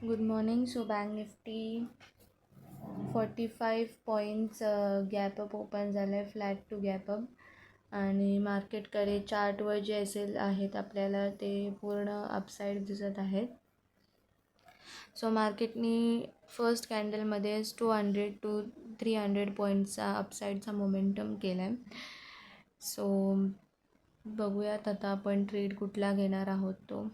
Good morning. So bank Nifty 45 points gap up open झालं आहे, flat to gap up. आणि मार्केटकडे चार्टवर जे असेल आहेत आपल्याला ते पूर्ण अपसाईड दिसत आहेत. सो मार्केटनी फर्स्ट कॅन्डलमध्येच 200 to 300 पॉईंट्सचा अपसाईडचा मोमेंटम केला आहे. सो बघूयात आता आपण ट्रेड कुठला घेणार आहोत तो.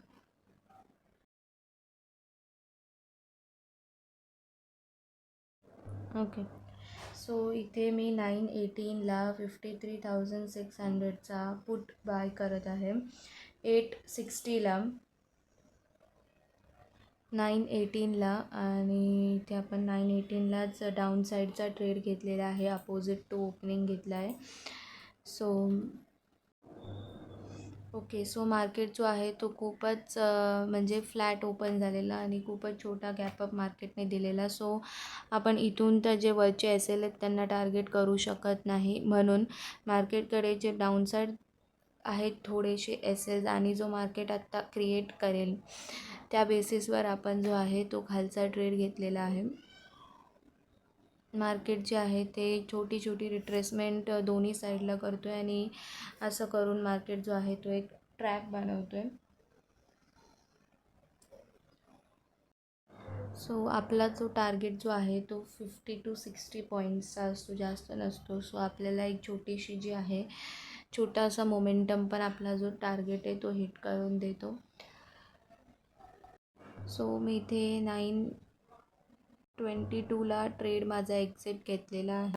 ओके. सो इथे मी 918ला 53,600चा पुट बाय करत आहे. 860ला 918ला आणि इथे आपण 918लाच डाऊन साईडचा ट्रेड घेतलेला आहे, अपोजिट टू ओपनिंग घेतला आहे. So okay. सो मार्केट जो आहे तो खूपच म्हणजे फ्लॅट ओपन झालेला आणि खूपच छोटा गॅपअप मार्केटने दिलेला. सो आपण इथून तर जे वरचे असेल त्यांना टार्गेट करू शकत नाही, म्हणून मार्केटकडे जे डाऊनसाईड आहेत थोडेसे एसेस आणि जो मार्केट आत्ता क्रिएट करेल त्या बेसिसवर आपण जो आहे तो खालचा ट्रेड घेतलेला आहे. मार्केट जे आहे ते छोटी छोटी रिट्रेसमेंट दोन्ही साईडला करतो आहे आणि असं करून मार्केट जो आहे तो एक ट्रॅप बनवतो आहे. सो आपला जो टार्गेट जो आहे तो 50 to 60 पॉईंट्सचा असतो, जास्त नसतो. सो आपल्याला एक छोटीशी जी आहे छोटासा मोमेंटम पण आपला जो टार्गेट आहे तो हिट करून देतो. सो मी इथे 922ला ट्रेड माझा एक्झिट घेतलेला आहे.